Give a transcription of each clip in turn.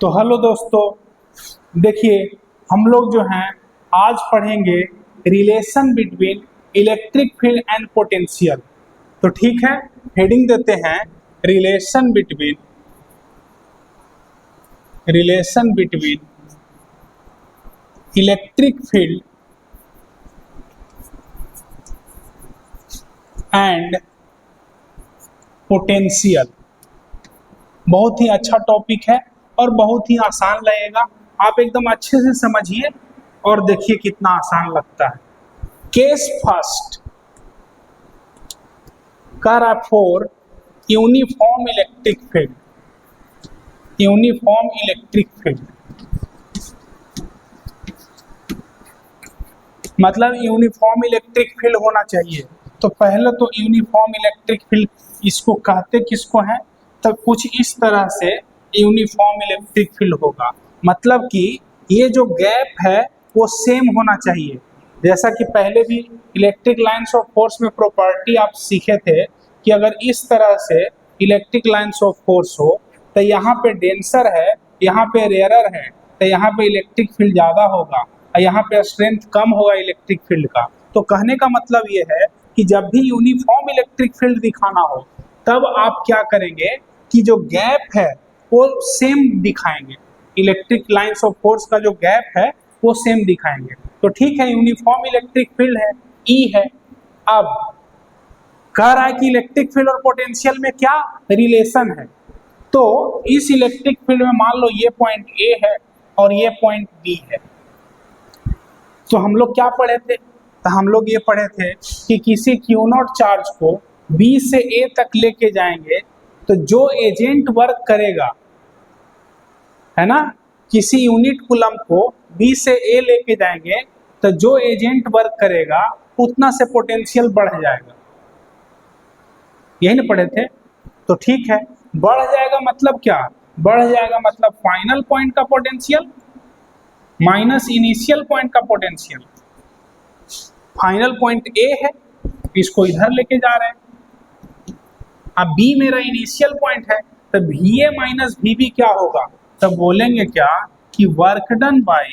तो हेलो दोस्तों, देखिए हम लोग जो हैं आज पढ़ेंगे relation between electric field and potential. तो ठीक है, हेडिंग देते हैं relation between electric field and potential. बहुत ही अच्छा टॉपिक है और बहुत ही आसान लगेगा। आप एकदम अच्छे से समझिए और देखिए कितना आसान लगता है। केस फर्स्ट, कर for uniform electric field. Uniform electric field मतलब यूनिफॉर्म इलेक्ट्रिक फील्ड होना चाहिए। तो पहले तो यूनिफॉर्म इलेक्ट्रिक फील्ड इसको कहते किसको है, तो कुछ इस तरह से यूनिफॉर्म इलेक्ट्रिक फील्ड होगा। मतलब कि ये जो गैप है वो सेम होना चाहिए। जैसा कि पहले भी इलेक्ट्रिक लाइन्स ऑफ फोर्स में प्रॉपर्टी आप सीखे थे कि अगर इस तरह से इलेक्ट्रिक लाइन्स ऑफ फोर्स हो तो यहाँ पे डेंसर है, यहाँ पे रेयरर है, तो यहाँ पे इलेक्ट्रिक फील्ड ज़्यादा होगा और यहाँ पे स्ट्रेंथ कम होगा इलेक्ट्रिक फील्ड का। तो कहने का मतलब ये है कि जब भी यूनिफॉर्म इलेक्ट्रिक फील्ड दिखाना हो तब आप क्या करेंगे कि जो गैप है वो सेम दिखाएंगे। इलेक्ट्रिक लाइन्स ऑफ फोर्स का जो गैप है वो सेम दिखाएंगे। तो ठीक है, यूनिफॉर्म इलेक्ट्रिक फील्ड है, ई है। अब कह रहा है कि इलेक्ट्रिक फील्ड और पोटेंशियल में क्या रिलेशन है। तो इस इलेक्ट्रिक फील्ड में मान लो ये पॉइंट ए है और ये पॉइंट बी है। तो हम लोग क्या पढ़े थे, तो हम लोग ये पढ़े थे कि किसी क्यू नॉट चार्ज को बी से ए तक लेके जाएंगे तो जो एजेंट वर्क करेगा, है ना, किसी यूनिट कूलम को बी से ए लेके जाएंगे तो जो एजेंट वर्क करेगा उतना से पोटेंशियल बढ़ जाएगा। यही ना पढ़े थे। तो ठीक है, बढ़ जाएगा मतलब क्या, बढ़ जाएगा मतलब फाइनल पॉइंट का पोटेंशियल माइनस इनिशियल पॉइंट का पोटेंशियल। फाइनल पॉइंट ए है, इसको इधर लेके जा रहे हैं। अब बी मेरा इनिशियल पॉइंट है, तो V A minus V B क्या होगा, तो बोलेंगे क्या कि work done by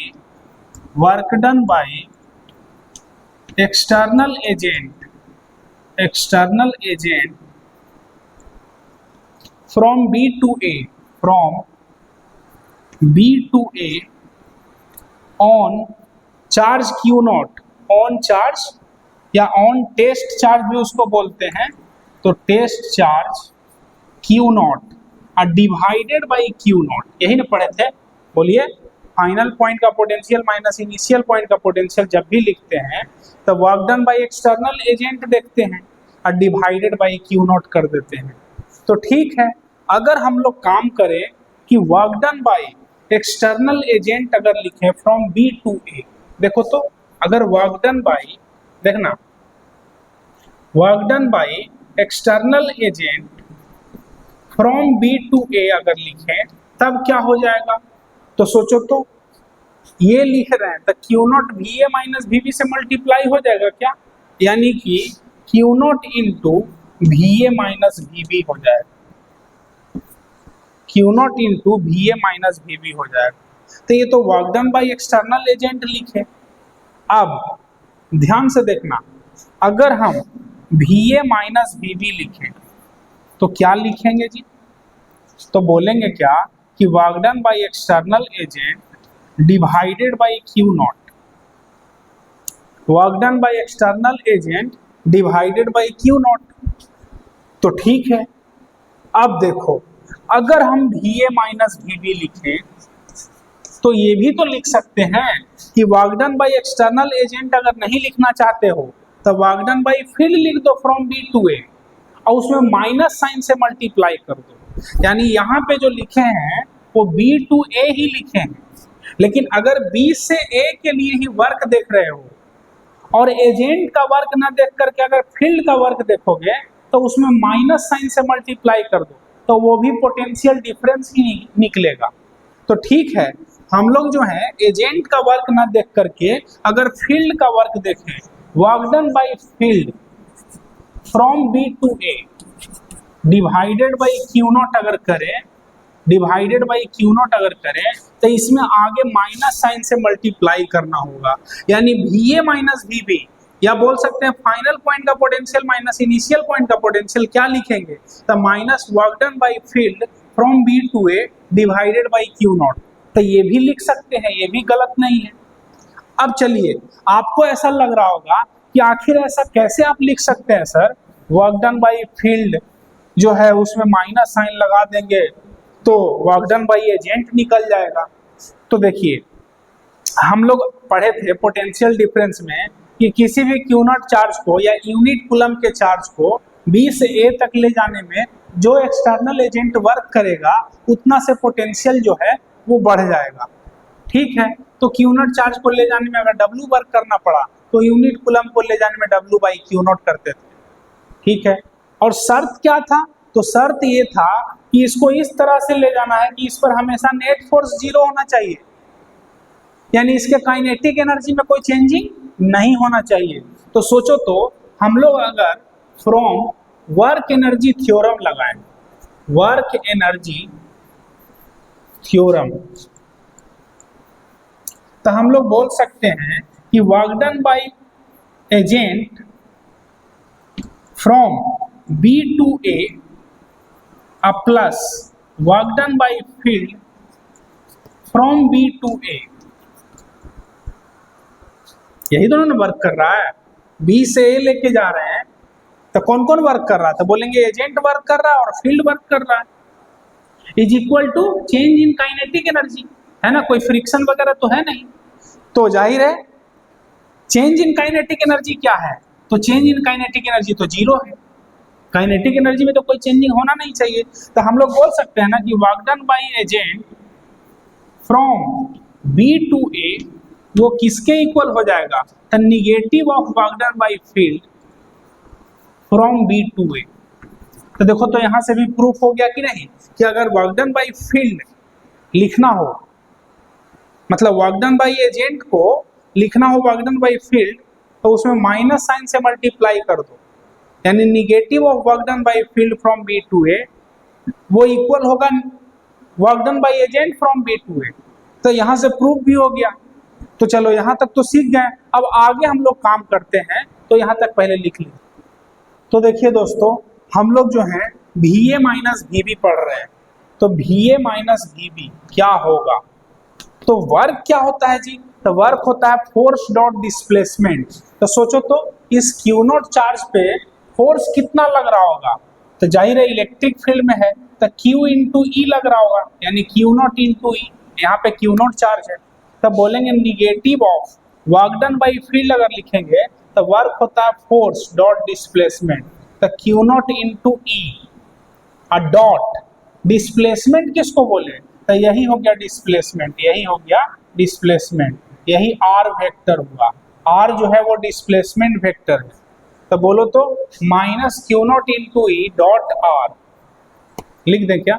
external agent from B to A on charge q naught, on charge या ऑन टेस्ट चार्ज भी उसको बोलते हैं। तो टेस्ट चार्ज क्यू नॉट और डिवाइडेड बाई क्यू नॉट, यही ना पढ़े थे। बोलिए, फाइनल पॉइंट का पोटेंशियल माइनस इनिशियल पॉइंट का पोटेंशियल जब भी लिखते हैं तो work done by external agent देखते हैं और डिवाइडेड बाई क्यू नॉट कर देते हैं। तो ठीक है, अगर हम लोग काम करें कि work done by external agent अगर लिखें फ्रॉम बी टू ए, देखो तो अगर वर्क डन बाई, देखना, work done by external agent from B to A अगर लिखें तब क्या हो जाएगा। तो सोचो तो, ये लिख रहे हैं तो q naught V A minus V B से मल्टीप्लाई हो जाएगा क्या, यानी कि q naught into V A minus V B हो जाएगा। Q naught into V A minus V B हो जाएगा। तो ये तो work done by external agent लिखे। अब ध्यान से देखना, अगर हम V A minus V B लिखें तो क्या लिखेंगे जी, तो बोलेंगे क्या कि work done by external agent divided by q naught, work done by external agent divided by q naught. तो ठीक है, अब देखो, अगर हम V A minus V B लिखें तो ये भी तो लिख सकते हैं कि work done by external agent अगर नहीं लिखना चाहते हो तो वर्क डन बाई फील्ड लिख दो फ्रॉम बी टू ए और उसमें माइनस साइन से मल्टीप्लाई कर दो। यानी यहाँ पे जो लिखे हैं वो बी टू ए ही लिखे हैं, लेकिन अगर बी से ए के लिए ही वर्क देख रहे हो और एजेंट का वर्क ना देख करके अगर फील्ड का वर्क देखोगे तो उसमें माइनस साइन से मल्टीप्लाई कर दो तो वो भी पोटेंशियल डिफरेंस ही निकलेगा। तो ठीक है, हम लोग जो है एजेंट का वर्क ना देख करके अगर फील्ड का वर्क देखें, work done by field from B to A divided by q naught अगर करें डिवाइडेड बाई क्यू नॉट अगर करें तो इसमें आगे माइनस साइन से मल्टीप्लाई करना होगा, यानी VA माइनस VB, या बोल सकते हैं फाइनल पॉइंट का पोटेंशियल माइनस इनिशियल पॉइंट का पोटेंशियल क्या लिखेंगे, तो minus work done by field from B to A divided by q naught. तो ये भी लिख सकते हैं, ये भी गलत नहीं है। अब चलिए, आपको ऐसा लग रहा होगा कि आखिर ऐसा कैसे आप लिख सकते हैं sir, work done by field जो है उसमें माइनस साइन लगा देंगे तो वर्क डन बाई एजेंट निकल जाएगा। तो देखिए, हम लोग पढ़े थे पोटेंशियल डिफरेंस में कि किसी भी क्यू नॉट चार्ज को या यूनिट कूलम के चार्ज को B से A तक ले जाने में जो एक्सटर्नल एजेंट वर्क करेगा उतना से पोटेंशियल जो है वो बढ़ जाएगा। ठीक है, तो क्यू नॉट चार्ज को ले जाने में अगर W वर्क करना पड़ा तो यूनिट कूलम को ले जाने में W बाई क्यू नॉट करते थे। ठीक है, और शर्त क्या था, तो शर्त ये था कि इसको इस तरह से ले जाना है कि इस पर हमेशा नेट फोर्स 0 होना चाहिए, यानी इसके काइनेटिक एनर्जी में कोई चेंजिंग नहीं होना चाहिए। तो सोचो, तो हम लोग अगर फ्रॉम वर्क एनर्जी थ्योरम लगाएं, वर्क एनर्जी थ्योरम, तो हम लोग बोल सकते हैं कि work done by agent from B to A plus work done by field from B to A, यही दोनों ने वर्क कर रहा है। B से A लेके जा रहे हैं तो कौन कौन वर्क कर रहा है, तो बोलेंगे एजेंट वर्क कर रहा है और फील्ड वर्क कर रहा है। Is equal to change in kinetic energy, है ना, कोई फ्रिक्शन वगैरह तो है नहीं, तो जाहिर है चेंज इन काइनेटिक एनर्जी क्या है, तो चेंज इन काइनेटिक एनर्जी तो 0 है, काइनेटिक एनर्जी में तो कोई चेंजिंग होना नहीं चाहिए। तो हम लोग बोल सकते हैं ना कि work done by agent from B to A वो किसके इक्वल हो जाएगा, तो negative of work done by field from B to A। तो देखो, तो यहां से भी प्रूफ हो गया कि नहीं कि अगर वर्क डन बाय फील्ड लिखना हो, मतलब वर्क डन बाय एजेंट को लिखना हो वर्क डन बाय फील्ड, तो उसमें माइनस साइन से मल्टीप्लाई कर दो, यानी negative of work done by field from B to A वो इक्वल होगा work done by agent from B to A। तो यहां से प्रूफ भी हो गया। तो चलो, यहां तक तो सीख गए, अब आगे हम लोग काम करते हैं, तो यहां तक पहले लिख लीजिए। तो देखिए दोस्तों, हम लोग जो है VA माइनस VB पढ़ रहे हैं, तो VA माइनस VB क्या होगा, तो वर्क क्या होता है जी, तो वर्क होता है फोर्स डॉट डिस्प्लेसमेंट। तो सोचो, तो इस क्यू नॉट चार्ज पे फोर्स कितना लग रहा होगा, तो जाहिर है इलेक्ट्रिक फील्ड में है तो Q इंटू E लग रहा होगा, यानी Q नॉट इंटू E, यहाँ पे Q नॉट चार्ज है, तब बोलेंगे negative of work done by field अगर लिखेंगे तो वर्क होता है फोर्स डॉट डिस्प्लेसमेंट, तो Q not into E, dot displacement किसको बोले, तो यही हो गया डिस्प्लेसमेंट, यही हो गया डिस्प्लेसमेंट, यही R वेक्टर हुआ, R जो है वो डिस्प्लेसमेंट वेक्टर है। तो बोलो तो minus Q not into E dot R लिख दें क्या,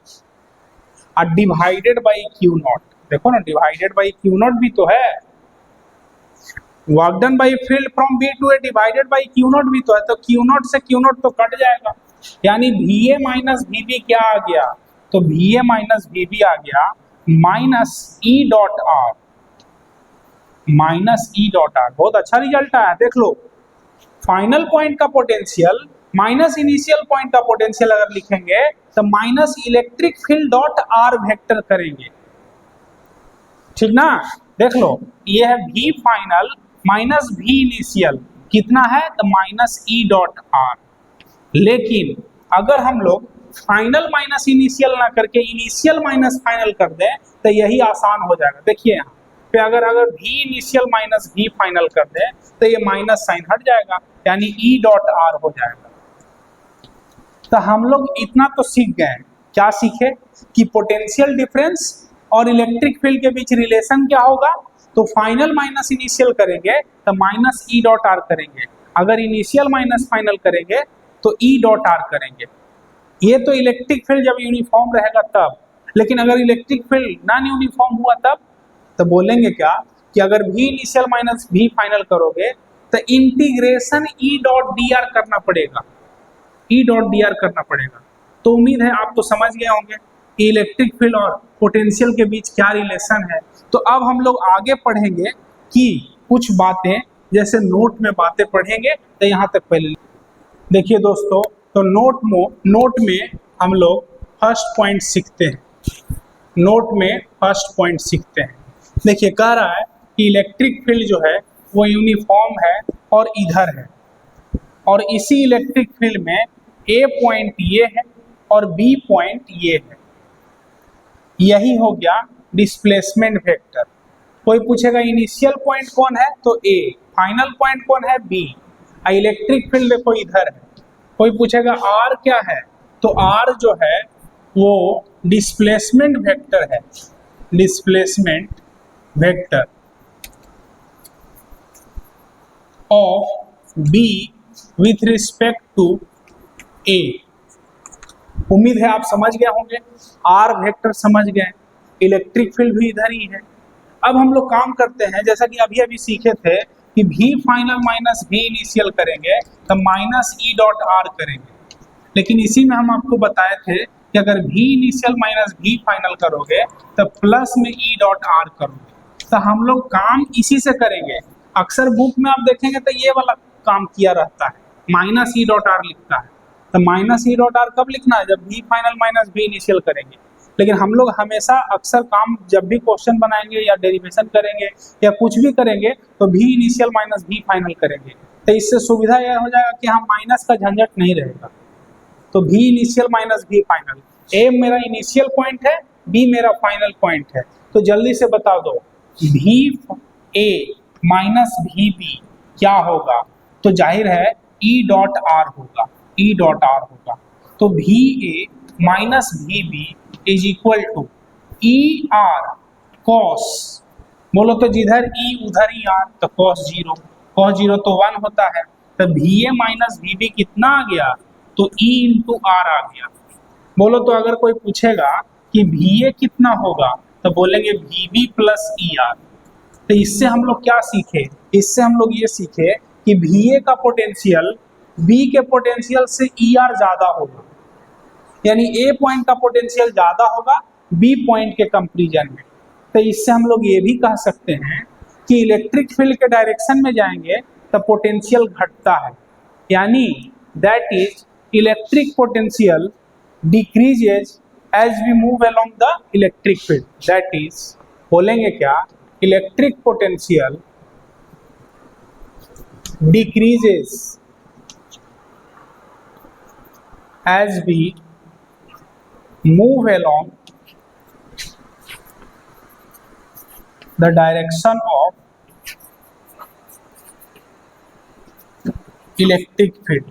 डिवाइडेड बाई Q नॉट, देखो ना डिवाइडेड बाई Q नॉट भी तो है, work done by field from B to A divided by Q naught भी तो है, तो Q नॉट से Q नॉट तो कट जाएगा, यानी VA माइनस VB क्या आ गया, तो VA माइनस VB आ गया minus E dot R, minus E dot R। बहुत अच्छा रिजल्ट आया, देख लो, फाइनल पॉइंट का पोटेंशियल माइनस इनिशियल पॉइंट का पोटेंशियल अगर लिखेंगे तो minus electric field dot R vector करेंगे, ठीक ना। देख लो, ये है V final minus V initial, कितना है, तो माइनस E डॉट R। लेकिन अगर हम लोग फाइनल माइनस इनिशियल ना करके इनिशियल माइनस फाइनल कर दें तो यही आसान हो जाएगा। देखिए यहाँ पे अगर V initial minus V final कर दें तो ये माइनस साइन हट जाएगा, यानी E डॉट R हो जाएगा। तो हम लोग इतना तो सीख गए, क्या सीखे कि पोटेंशियल डिफरेंस और इलेक्ट्रिक फील्ड के बीच रिलेशन क्या होगा, तो फाइनल माइनस इनिशियल करेंगे तो माइनस E डॉट R करेंगे, अगर इनिशियल माइनस फाइनल करेंगे तो E डॉट R करेंगे। ये तो इलेक्ट्रिक फील्ड जब यूनिफॉर्म रहेगा तब, लेकिन अगर इलेक्ट्रिक फील्ड नॉन यूनिफॉर्म हुआ तब, तो बोलेंगे क्या कि अगर V initial minus V final करोगे तो इंटीग्रेशन E डॉट dr करना पड़ेगा, E डॉट dr करना पड़ेगा। तो उम्मीद है आप तो समझ गए होंगे कि इलेक्ट्रिक फील्ड और पोटेंशियल के बीच क्या रिलेशन है। तो अब हम लोग आगे पढ़ेंगे कि कुछ बातें, जैसे नोट में बातें पढ़ेंगे, तो यहाँ तक पहले देखिए दोस्तों। तो नोट में हम लोग फर्स्ट पॉइंट सीखते हैं। नोट में फर्स्ट पॉइंट सीखते हैं। देखिए कह रहा है कि इलेक्ट्रिक फील्ड जो है वो यूनिफॉर्म है और इधर है, और इसी इलेक्ट्रिक फील्ड में ए पॉइंट ये है और बी पॉइंट ये है। यही हो गया डिस्प्लेसमेंट वेक्टर। कोई पूछेगा इनिशियल पॉइंट कौन है, तो ए, फाइनल पॉइंट कौन है, बी। इलेक्ट्रिक फील्ड देखो इधर है। कोई पूछेगा आर क्या है, तो आर जो है वो डिस्प्लेसमेंट वेक्टर है, displacement vector of B with respect to A. उम्मीद है आप समझ गए होंगे, आर वेक्टर समझ गए, इलेक्ट्रिक फील्ड भी इधर ही है। अब हम लोग काम करते हैं, जैसा कि अभी अभी सीखे थे कि भी फाइनल माइनस भी इनिशियल करेंगे तो माइनस ई डॉट आर करेंगे। लेकिन इसी में हम आपको बताए थे कि अगर भी इनिशियल माइनस भी फाइनल करोगे तो प्लस में ई डॉट आर करोगे। तो हम लोग काम इसी से करेंगे। अक्सर बुक में आप देखेंगे तो ये वाला काम किया रहता है, माइनस ई डॉट आर लिखता है। तो माइनस ई डॉट आर कब लिखना है, जब भी फाइनल माइनस भी इनिशियल करेंगे। लेकिन हम लोग हमेशा अक्सर काम जब भी क्वेश्चन बनाएंगे या डेरिवेशन करेंगे या कुछ भी करेंगे तो भी इनिशियल माइनस भी फाइनल करेंगे। तो इससे सुविधा यह हो जाएगा कि हम माइनस का झंझट नहीं रहेगा। तो भी इनिशियल माइनस भी फाइनल, ए मेरा इनिशियल पॉइंट है, बी मेरा फाइनल पॉइंट है। तो जल्दी से बता दो, भी ए माइनस भी बी क्या होगा, तो जाहिर है ई डॉट आर होगा, ई डॉट आर होगा। तो V A minus V B is equal to E R cos, बोलो तो जिधर ई उधर ही आर, तो कॉस जीरो, कॉस जीरो तो 1 होता है। तो V A minus V B कितना आ गया, तो ई इंटू आर आ गया। बोलो तो अगर कोई पूछेगा कि भी ए कितना होगा, तो बोलेंगे भी बी प्लस ई आर। तो इससे हम लोग क्या सीखे, इससे हम लोग ये सीखे कि भी ए का पोटेंशियल बी के पोटेंशियल से ई आर ज्यादा होगा, यानी ए पॉइंट का पोटेंशियल ज्यादा होगा बी पॉइंट के कंपैरिजन में। तो इससे हम लोग ये भी कह सकते हैं कि इलेक्ट्रिक फील्ड के डायरेक्शन में जाएंगे तो पोटेंशियल घटता है, यानी that is electric potential decreases as we move along the electric field. That is बोलेंगे क्या, electric potential decreases as we move along the direction of electric field.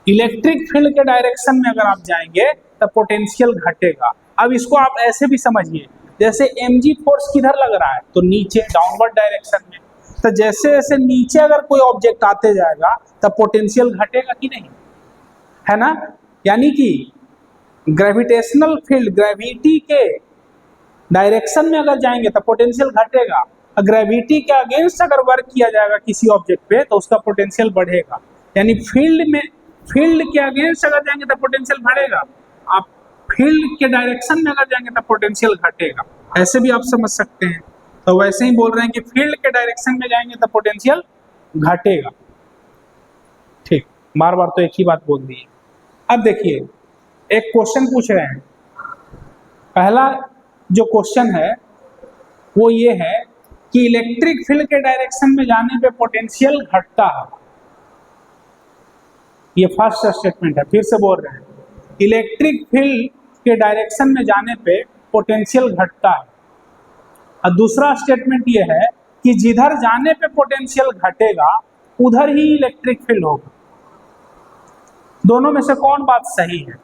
Electric field के डायरेक्शन में अगर आप जाएंगे तो पोटेंशियल घटेगा। अब इसको आप ऐसे भी समझिए, जैसे mg फोर्स किधर लग रहा है, तो नीचे डाउनवर्ड डायरेक्शन में। तो जैसे जैसे नीचे अगर कोई ऑब्जेक्ट आते जाएगा तो पोटेंशियल घटेगा कि नहीं, है ना। यानी कि ग्रेविटेशनल फील्ड, ग्रेविटी के डायरेक्शन में अगर जाएंगे तो पोटेंशियल घटेगा, और ग्रेविटी के अगेंस्ट अगर वर्क किया जाएगा किसी ऑब्जेक्ट पे तो उसका पोटेंशियल बढ़ेगा। यानी फील्ड के अगेंस्ट अगर जाएंगे तो पोटेंशियल बढ़ेगा, आप फील्ड के डायरेक्शन में अगर जाएंगे तो पोटेंशियल घटेगा। ऐसे भी आप समझ सकते हैं। तो वैसे ही बोल रहे हैं कि फील्ड के डायरेक्शन में जाएंगे तो पोटेंशियल घटेगा। ठीक, बार बार तो एक ही बात बोल दी है। अब देखिए एक क्वेश्चन पूछ रहे हैं। पहला जो क्वेश्चन है वो ये है कि इलेक्ट्रिक फील्ड के डायरेक्शन में जाने पे पोटेंशियल घटता है। ये फर्स्ट स्टेटमेंट है, फिर से बोल रहे हैं, इलेक्ट्रिक फील्ड के डायरेक्शन में जाने पे पोटेंशियल घटता है। और दूसरा स्टेटमेंट ये है कि जिधर जाने पे पोटेंशियल घटेगा उधर ही इलेक्ट्रिक फील्ड होगा। दोनों में से कौन बात सही है,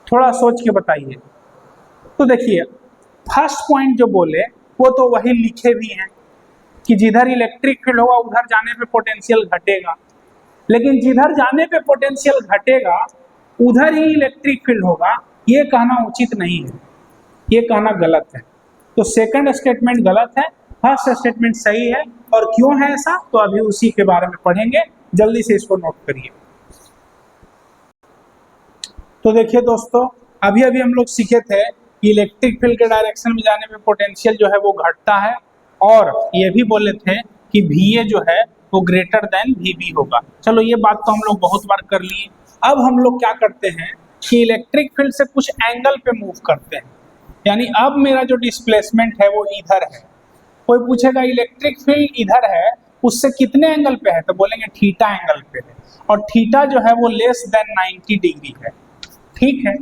थोड़ा सोच के बताइए। तो देखिए फर्स्ट पॉइंट जो बोले वो तो वही लिखे भी हैं कि जिधर इलेक्ट्रिक फील्ड होगा उधर जाने पे पोटेंशियल घटेगा, लेकिन जिधर जाने पे पोटेंशियल घटेगा उधर ही इलेक्ट्रिक फील्ड होगा, ये कहना उचित नहीं है, ये कहना गलत है। तो सेकंड स्टेटमेंट गलत है, फर्स्ट स्टेटमेंट सही है। और क्यों है ऐसा, तो अभी उसी के बारे में पढ़ेंगे, जल्दी से इसको नोट करिए। तो देखिए दोस्तों, अभी अभी हम लोग सीखे थे कि इलेक्ट्रिक फील्ड के डायरेक्शन में जाने में पोटेंशियल जो है वो घटता है, और ये भी बोले थे कि VA जो है वो ग्रेटर देन VB होगा। चलो ये बात तो हम लोग बहुत बार कर लिए। अब हम लोग क्या करते हैं कि इलेक्ट्रिक फील्ड से कुछ एंगल पे मूव करते हैं, यानी अब मेरा जो डिस्प्लेसमेंट है वो इधर है। कोई पूछेगा इलेक्ट्रिक फील्ड इधर है, उससे कितने एंगल पे है, तो बोलेंगे थीटा एंगल पे है, और थीटा जो है वो लेस देन 90 डिग्री है। ठीक है,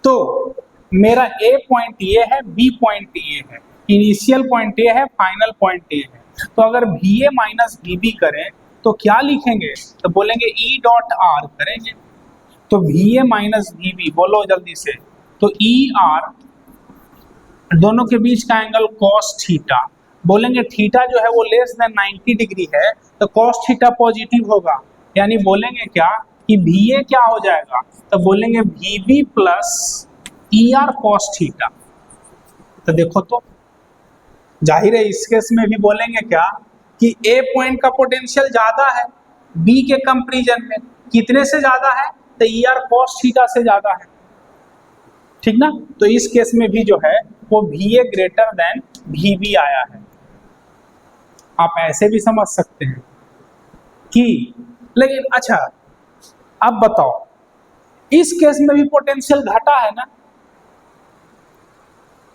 तो मेरा A पॉइंट ये है, B पॉइंट ये है, इनिशियल पॉइंट ये है, फाइनल पॉइंट ये है। तो अगर VA माइनस VB करें तो क्या लिखेंगे, तो बोलेंगे E डॉट R करेंगे। तो VA माइनस VB बोलो जल्दी से, तो ER दोनों के बीच का एंगल cos थीटा, बोलेंगे थीटा जो है वो लेस देन 90 डिग्री है, तो cos थीटा पॉजिटिव होगा, यानी बोलेंगे क्या कि VA क्या हो जाएगा, तो बोलेंगे VB plus ER cos theta. तो देखो तो जाहिर है इस केस में भी बोलेंगे क्या कि A पॉइंट का पोटेंशियल ज्यादा है B के कंपैरिजन में, कितने से ज्यादा है, तो ER cos थीटा से ज्यादा है। ठीक ना, तो इस केस में भी जो है वो VA ग्रेटर देन VB आया है। आप ऐसे भी समझ सकते हैं कि, लेकिन अच्छा अब बताओ इस केस में भी पोटेंशियल घटा है ना,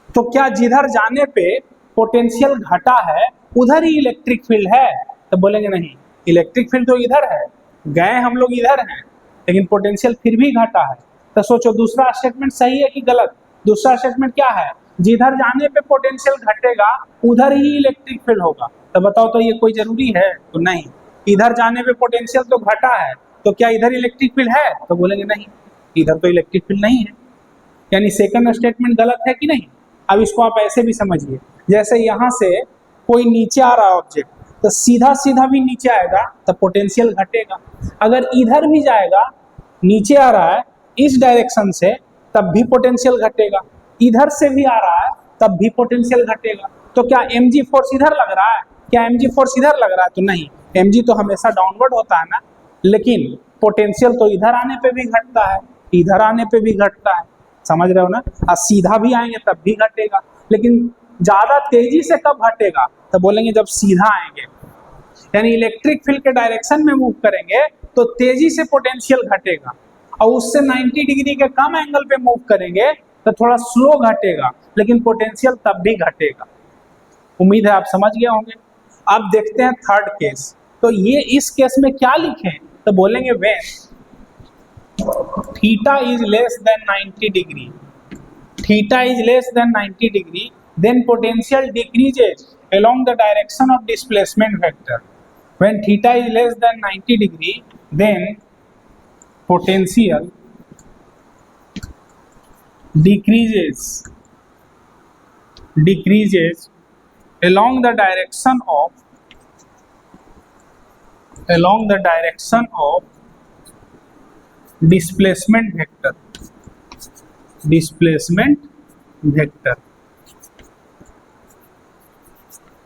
तो क्या जिधर जाने पे पोटेंशियल घटा है उधर ही इलेक्ट्रिक फील्ड है, तो बोलेंगे नहीं, इलेक्ट्रिक फील्ड तो इधर है, गए हम लोग इधर हैं, लेकिन पोटेंशियल फिर भी घटा है। तो सोचो दूसरा स्टेटमेंट सही है कि गलत। दूसरा स्टेटमेंट क्या है, जिधर जाने पे पोटेंशियल घटेगा उधर ही इलेक्ट्रिक फील्ड होगा। तो बताओ तो ये कोई जरूरी है, तो नहीं। इधर जाने पे पोटेंशियल तो घटा है, तो क्या इधर इलेक्ट्रिक फील्ड है, तो बोलेंगे नहीं, इधर तो इलेक्ट्रिक फील्ड नहीं है, यानी सेकंड स्टेटमेंट गलत है कि नहीं। अब इसको आप ऐसे भी समझिए, जैसे यहाँ से कोई नीचे आ रहा है ऑब्जेक्ट, तो सीधा सीधा भी नीचे आएगा तो पोटेंशियल घटेगा। अगर इधर भी जाएगा, नीचे आ रहा है इस डायरेक्शन से, तब भी पोटेंशियल घटेगा। इधर से भी आ रहा है तब भी पोटेंशियल घटेगा। तो क्या mg फोर्स इधर लग रहा है, क्या mg फोर्स इधर लग रहा है, तो नहीं, mg तो हमेशा डाउनवर्ड होता है ना, लेकिन पोटेंशियल तो इधर आने पे भी घटता है, इधर आने पे भी घटता है, समझ रहे हो ना। और सीधा भी आएंगे तब भी घटेगा, लेकिन ज्यादा तेजी से कब घटेगा, तो बोलेंगे जब सीधा आएंगे, यानी इलेक्ट्रिक फील्ड के डायरेक्शन में मूव करेंगे तो तेजी से पोटेंशियल घटेगा, और उससे 90 डिग्री के कम एंगल पे मूव करेंगे तो थोड़ा स्लो घटेगा, लेकिन पोटेंशियल तब भी घटेगा। उम्मीद है आप समझ गए होंगे। अब देखते हैं थर्ड केस। तो ये इस केस में क्या लिखें, तो बोलेंगे when theta is less than 90 degree, theta is less than 90 degree, then potential decreases along the direction of displacement vector. When theta is less than 90 degree, then potential decreases along the direction of displacement vector,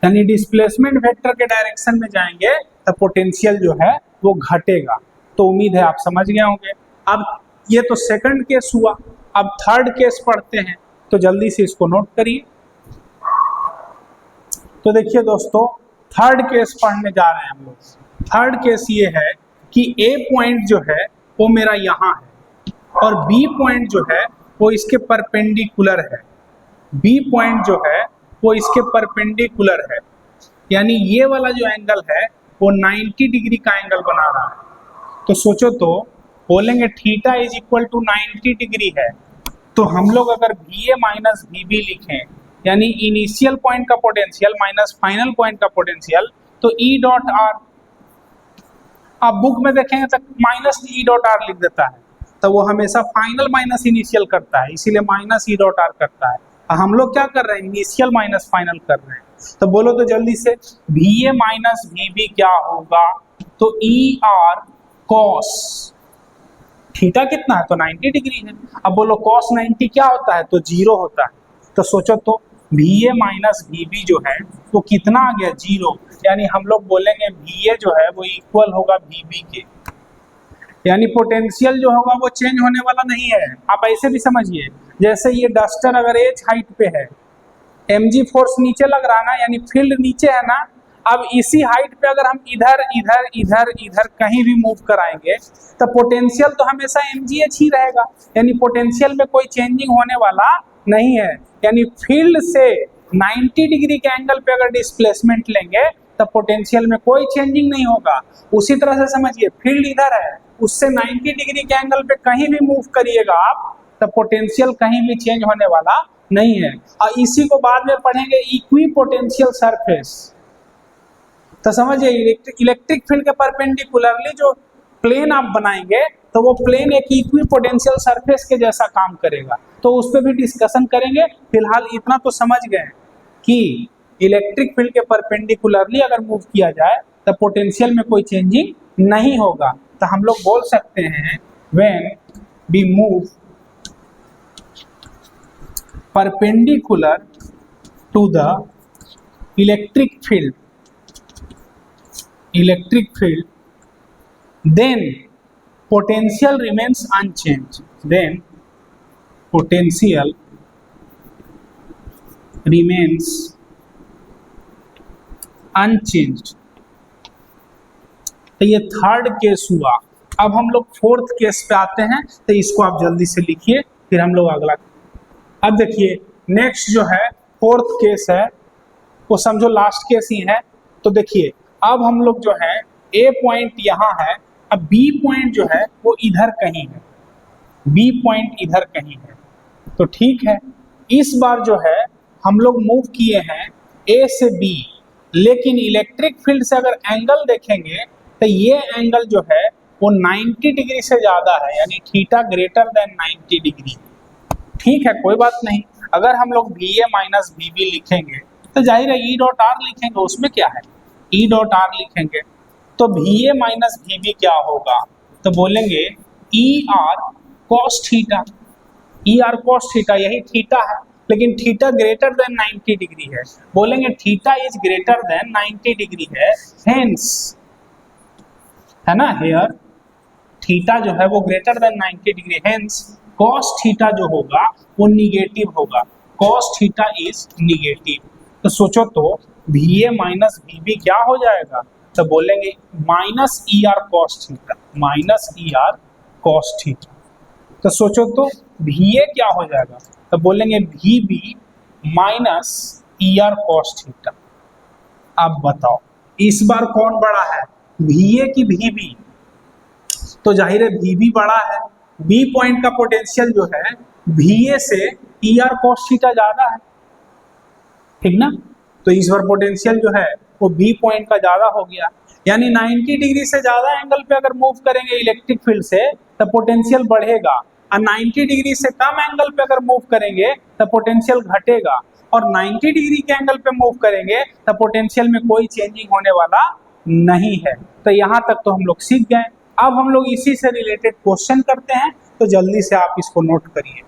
यानी displacement vector के direction में जाएंगे तो potential जो है वो घटेगा। तो उम्मीद है आप समझ गए होंगे। अब ये तो सेकंड केस हुआ, अब थर्ड केस पढ़ते हैं, तो जल्दी से इसको नोट करिए। तो देखिए दोस्तों, थर्ड केस पढ़ने जा रहे हैं हम लोग। थर्ड केस ये है कि A पॉइंट जो है वो मेरा यहाँ है, और B पॉइंट जो है वो इसके परपेंडिकुलर है, B पॉइंट जो है वो इसके परपेंडिकुलर है, यानी ये वाला जो एंगल है वो 90 डिग्री का एंगल बना रहा है। तो सोचो तो बोलेंगे theta is equal to 90 degree है, तो हम लोग अगर VA माइनस VB लिखें, यानी इनिशियल पॉइंट का पोटेंशियल माइनस फाइनल पॉइंट का पोटेंशियल, तो E डॉट R, आप बुक में देखेंगे तो माइनस E डॉट R लिख देता है, तो वो हमेशा फाइनल माइनस इनिशियल करता है, इसीलिए माइनस E डॉट R करता है। हम लोग क्या कर रहे हैं, इनिशियल माइनस फाइनल कर रहे हैं। तो बोलो तो जल्दी से, VA माइनस VB क्या होगा, तो ER cos थीटा कितना है, तो 90 डिग्री है। अब बोलो cos 90 क्या होता है, तो 0 होता है। तो सोचो तो VA माइनस VB जो है वो कितना आ गया, 0, यानी हम लोग बोलेंगे VA जो है वो इक्वल होगा VB के। यानी पोटेंशियल जो होगा वो चेंज होने वाला नहीं है। आप ऐसे भी समझिए, जैसे ये डस्टर अगर एच हाइट पे है, mg फोर्स नीचे लग रहा है ना, यानी फील्ड नीचे है ना, अब इसी हाइट पे अगर हम इधर इधर इधर इधर कहीं भी मूव कराएंगे तो पोटेंशियल तो हमेशा mgh ही रहेगा, यानी पोटेंशियल में कोई चेंजिंग होने वाला नहीं है। यानी फील्ड से 90 डिग्री के एंगल पे अगर डिस्प्लेसमेंट लेंगे तो पोटेंशियल में कोई चेंजिंग नहीं होगा। उसी तरह से समझिए, फील्ड इधर है, उससे 90 डिग्री के एंगल पे कहीं भी मूव करिएगा आप तो पोटेंशियल कहीं भी चेंज होने वाला नहीं है। और इसी को बाद में पढ़ेंगे इक्वी पोटेंशियल सरफेस। तो समझिए, इलेक्ट्रिक फील्ड के परपेंडिकुलरली जो प्लेन आप बनाएंगे तो वो प्लेन एक इक्वी पोटेंशियल सरफेस के जैसा काम करेगा, तो उस पर भी डिस्कशन करेंगे। फिलहाल इतना तो समझ गए कि इलेक्ट्रिक फील्ड के परपेंडिकुलरली अगर मूव किया जाए तो पोटेंशियल में कोई चेंजिंग नहीं होगा। तो हम लोग बोल सकते हैं when we move perpendicular to the electric field then potential remains unchanged, then potential remains unchanged। तो ये थर्ड केस हुआ। अब हम लोग फोर्थ केस पे आते हैं, तो इसको आप जल्दी से लिखिए, फिर हम लोग अगला। अब देखिए नेक्स्ट जो है फोर्थ केस है, वो समझो लास्ट केस ही है। तो देखिए अब हम लोग जो है ए पॉइंट यहाँ है, अब बी पॉइंट जो है वो इधर कहीं है, बी पॉइंट इधर कहीं है। तो ठीक है, इस बार जो है हम लोग मूव किए हैं ए से बी, लेकिन इलेक्ट्रिक फील्ड से अगर एंगल देखेंगे तो ये एंगल जो है वो 90 डिग्री से ज़्यादा है, यानी थीटा ग्रेटर देन 90 डिग्री। ठीक है, कोई बात नहीं। अगर हम लोग बी ए माइनस बी बी लिखेंगे तो जाहिर है ई डॉट आर लिखेंगे, उसमें क्या है, ई डॉट आर लिखेंगे। तो बी ए माइनस बी बी क्या होगा, तो बोलेंगे ई आर कॉस थीटा, ई आर कॉस थीटा, यही थीटा है, लेकिन थीटा ग्रेटर देन 90 डिग्री है, बोलेंगे theta is greater than 90 degree है, हेंस, है ना, हेयर थीटा जो है वो greater than 90 degree, hence cos theta जो होगा वो निगेटिव होगा, कॉस थीटा इज निगेटिव। तो सोचो तो V A minus B B क्या हो जाएगा, तो बोलेंगे minus E R cos theta, minus E R cos theta. तो सोचो तो भी ए क्या हो जाएगा, तो बोलेंगे भी B minus E R cos theta. अब बताओ इस बार कौन बड़ा है, भी ए की भी बी, तो जाहिर है भी बी बड़ा है। बी पॉइंट का पोटेंशियल जो है भी ए से ई आर कॉस थीटा ज्यादा है, ठीक ना। तो इस बार पोटेंशियल जो है वो बी पॉइंट का ज्यादा हो गया, यानी 90 डिग्री से ज्यादा एंगल पे अगर मूव करेंगे इलेक्ट्रिक फील्ड से तो पोटेंशियल बढ़ेगा, और 90 डिग्री से कम एंगल पे अगर मूव करेंगे तो पोटेंशियल घटेगा, और 90 डिग्री के एंगल पे मूव करेंगे तो पोटेंशियल में कोई चेंजिंग होने वाला नहीं है। तो यहाँ तक तो हम लोग सीख गए। अब हम लोग इसी से रिलेटेड क्वेश्चन करते हैं, तो जल्दी से आप इसको नोट करिए।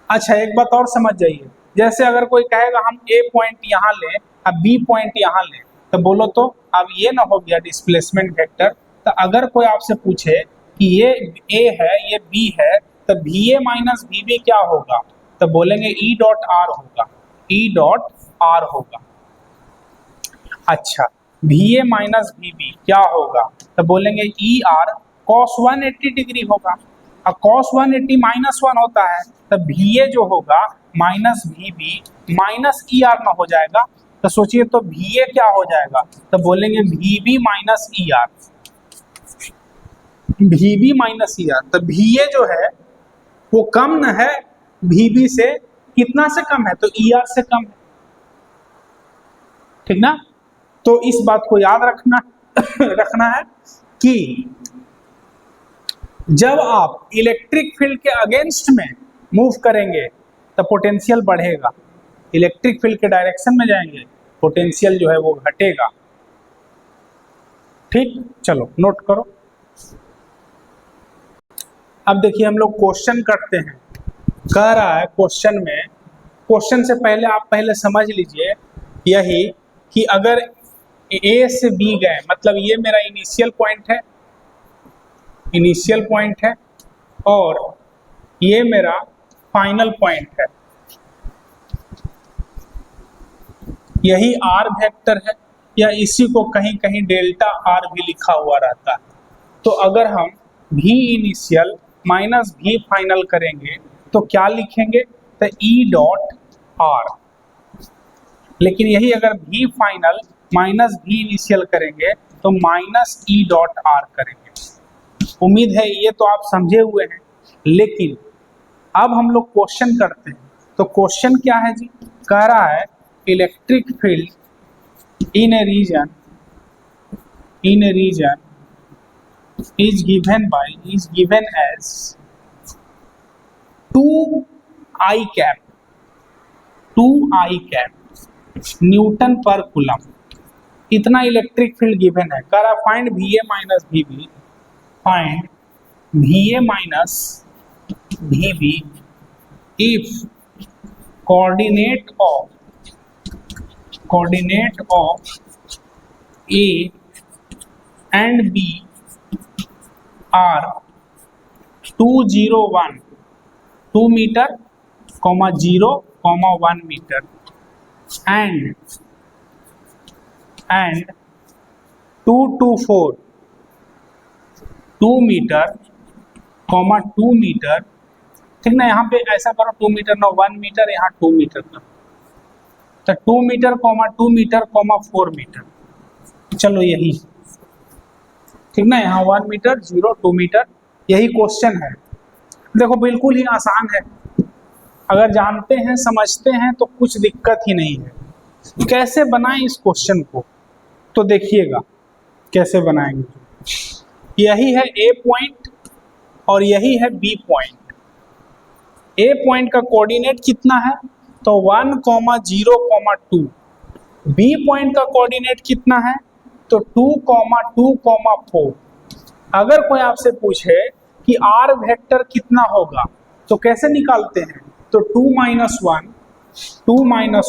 अच्छा, एक बात और समझ जाइए, जैसे अगर कोई कहेगा हम ए पॉइंट यहाँ लें अब बी पॉइंट यहाँ लें, तो बोलो तो अब ये ना हो गया डिस्प्लेसमेंट वेक्टर। तो अगर कोई आपसे पूछे कि ये ए है ये बी है, तो बी ए माइनस बी बी क्या होगा, तो बोलेंगे ई डॉट आर होगा, ई डॉट आर होगा। अच्छा, भी ए माइनस बी बी क्या होगा, तो बोलेंगे ई आर कॉस 180 डिग्री होगा, और कॉस 180 माइनस 1 होता है, तो भी ए जो होगा minus V B minus E are ना हो जाएगा। तो सोचिए तो भी ए क्या हो जाएगा, तो बोलेंगे भी बी माइनस ई आर, भी बी माइनस ई आर। तो भी ए जो है वो कम न है भी बी से, कितना से कम है, तो ई आर से कम है, ठीक ना। तो इस बात को याद रखना है कि जब आप इलेक्ट्रिक फील्ड के अगेंस्ट में मूव करेंगे तो पोटेंशियल बढ़ेगा, इलेक्ट्रिक फील्ड के डायरेक्शन में जाएंगे पोटेंशियल जो है वो घटेगा। ठीक, चलो नोट करो। अब देखिए हम लोग क्वेश्चन करते हैं, कह रहा है क्वेश्चन में, क्वेश्चन से पहले आप पहले समझ लीजिए यही कि अगर ए से बी गए, मतलब ये मेरा इनिशियल पॉइंट है, इनिशियल पॉइंट है और ये मेरा फाइनल पॉइंट है। यही आर वेक्टर है, या इसी को कहीं कहीं डेल्टा आर भी लिखा हुआ रहता है। तो अगर हम भी इनिशियल माइनस भी फाइनल करेंगे तो क्या लिखेंगे, तो ई डॉट आर। लेकिन यही अगर भी फाइनल माइनस भी इनिशियल करेंगे तो माइनस ई डॉट आर करेंगे। उम्मीद है ये तो आप समझे हुए हैं। लेकिन अब हम लोग क्वेश्चन करते हैं। तो क्वेश्चन क्या है जी, कह रहा है electric field in a region is given as 2 I cap newton per coulomb. इतना इलेक्ट्रिक फील्ड गिवन है। कह रहा find VA minus VB, find VA minus VB if coordinate of A and B are 2, 0, 1, 2 meter, 0, 1 meter and 2 to 4, 2 meter, 2 meter। ठीक ना, यहाँ पे ऐसा करो 2 मीटर ना 1 मीटर, यहाँ 2 मीटर करो, तो 2 मीटर 2 मीटर 4 मीटर। चलो यही ठीक ना, यहाँ 1 मीटर 0 2 मीटर, यही क्वेश्चन है। देखो बिल्कुल ही आसान है, अगर जानते हैं समझते हैं तो कुछ दिक्कत ही नहीं है। कैसे बनाएं इस क्वेश्चन को, तो देखिएगा कैसे बनाएंगे। यही है ए पॉइंट और यही है बी पॉइंट। ए पॉइंट का कोऑर्डिनेट कितना है, तो 1, 0, 2। बी पॉइंट का कोऑर्डिनेट कितना है, तो 2, 2, 4। अगर कोई आपसे पूछे कि आर वेक्टर कितना होगा तो कैसे निकालते हैं, तो 2 -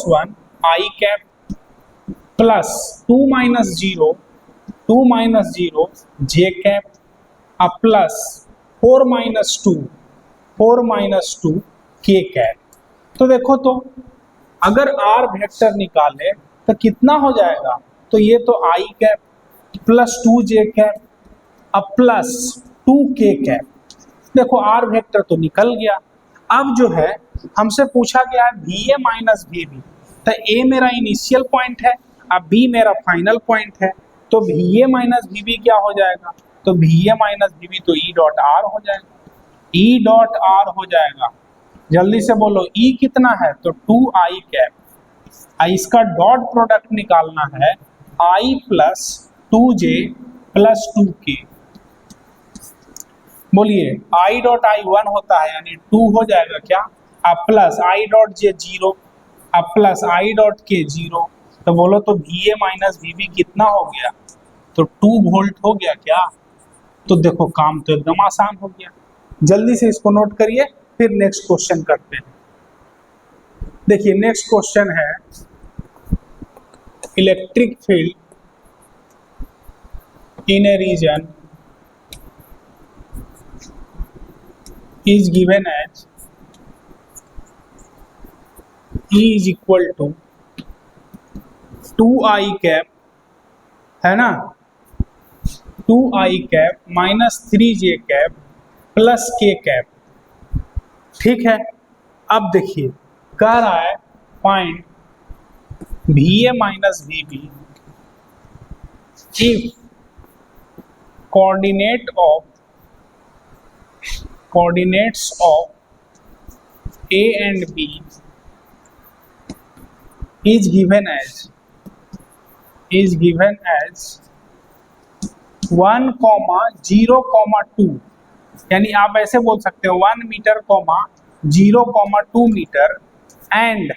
1 आई कैप प्लस 2 - 0 जे कैप प्लस 4 - 2 के कैप। तो देखो, तो अगर आर वेक्टर निकाले तो कितना हो जाएगा, तो ये तो आई कैप प्लस 2 जे कैप अब प्लस 2 के कैप। देखो आर वेक्टर तो निकल गया। अब जो है हमसे पूछा गया है VA माइनस VB, तो ए मेरा इनिशियल पॉइंट है, अब बी मेरा फाइनल पॉइंट है, तो VA माइनस VB क्या हो जाएगा, तो VA माइनस VB तो ई डॉट आर हो जाएगा, ई डॉट आर हो जाएगा। जल्दी से बोलो ई कितना है, तो 2 आई कैप। इसका डॉट प्रोडक्ट निकालना है आई प्लस 2J प्लस 2K। बोलिए आई डॉट आई 1 होता है यानी 2 हो जाएगा क्या, अब प्लस आई डॉट J 0, अब प्लस आई डॉट K 0। तो बोलो तो VA माइनस VB कितना हो गया, तो 2 वोल्ट हो गया क्या। तो देखो काम तो एकदम आसान हो गया। जल्दी से इसको नोट करिए, फिर नेक्स्ट क्वेश्चन करते हैं। देखिए नेक्स्ट क्वेश्चन है electric field in a region is given as E is equal to 2I cap, है ना, 2I cap minus 3J cap plus K cap. ठीक है, अब देखिए कह रहा है find VA minus VB if coordinates of A and B is given as 1, 0, 2। यानी आप ऐसे बोल सकते हो 1 metre 0, 2 metre and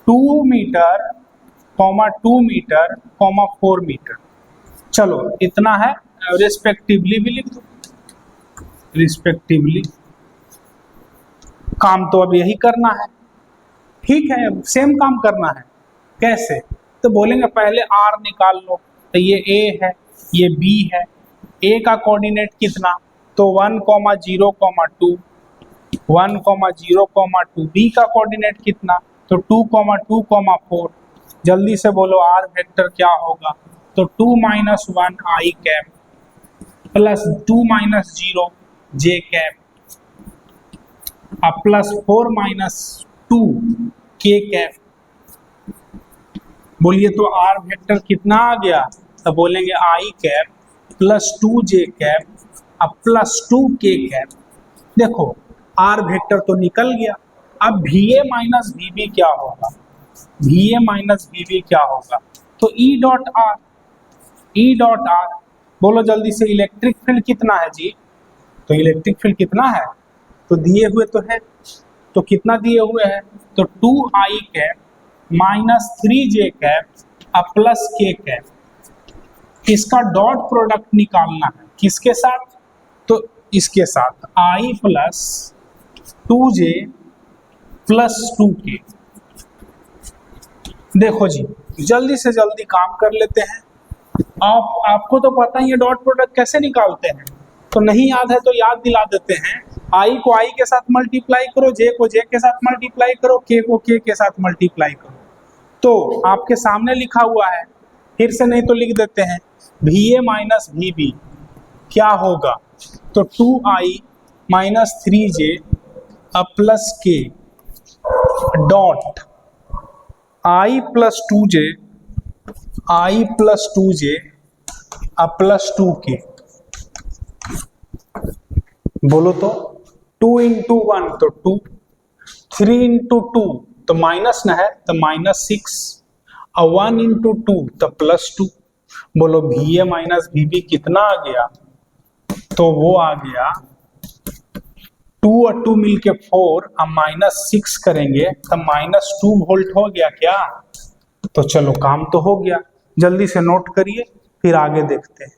2 metre 2 metre 4 metre. चलो इतना है, रिस्पेक्टिवली भी लिख दो, रिस्पेक्टिवली। काम तो अब यही करना है, ठीक है, सेम काम करना है। कैसे, तो बोलेंगे पहले आर निकाल लो, तो ये ए है ये बी है, ए का कोऑर्डिनेट कितना, तो 1, 0, 2, 1, 0, 2। बी का कोऑर्डिनेट कितना, तो 2, 2, 4। जल्दी से बोलो आर वेक्टर क्या होगा, तो 2 - 1 आई कैप प्लस 2 - 0 जे कैप अब प्लस 4 - 2 के कैप। बोलिए तो आर वेक्टर कितना आ गया, तो बोलेंगे आई कैप प्लस 2 जे कैप अब प्लस 2 के कैप। देखो आर वेक्टर तो निकल गया। अब VA माइनस VB क्या होगा, VA माइनस VB क्या होगा, तो E डॉट आर। बोलो जल्दी से इलेक्ट्रिक फील्ड कितना है जी, तो इलेक्ट्रिक फील्ड कितना है, तो दिए हुए तो है, तो कितना दिए हुए हैं, तो 2 आई कैप माइनस 3 जे कैप अब प्लस के कैप। इसका डॉट प्रोडक्ट निकालना है किसके साथ, तो इसके साथ आई प्लस 2j प्लस 2k। देखो जी जल्दी से जल्दी काम कर लेते हैं। आपको तो पता ही है डॉट प्रोडक्ट कैसे निकालते हैं, तो नहीं याद है तो याद दिला देते हैं। आई को आई के साथ मल्टीप्लाई करो, जे को जे के साथ मल्टीप्लाई करो, के को के साथ मल्टीप्लाई करो। तो आपके सामने लिखा हुआ है, फिर से नहीं तो लिख देते हैं। VA माइनस VB क्या होगा, तो 2i माइनस 3j अब प्लस के डॉट i प्लस 2j अब प्लस 2k। बोलो तो 2 × 1 तो 2, 3 × 2 तो माइनस न है तो -6 और 1 × 2 तो प्लस 2। बोलो VA माइनस VB कितना आ गया, तो वो आ गया 2 और 2 मिलके 4 अब -6 करेंगे तो -2 वोल्ट हो गया क्या। तो चलो काम तो हो गया, जल्दी से नोट करिए फिर आगे देखते हैं।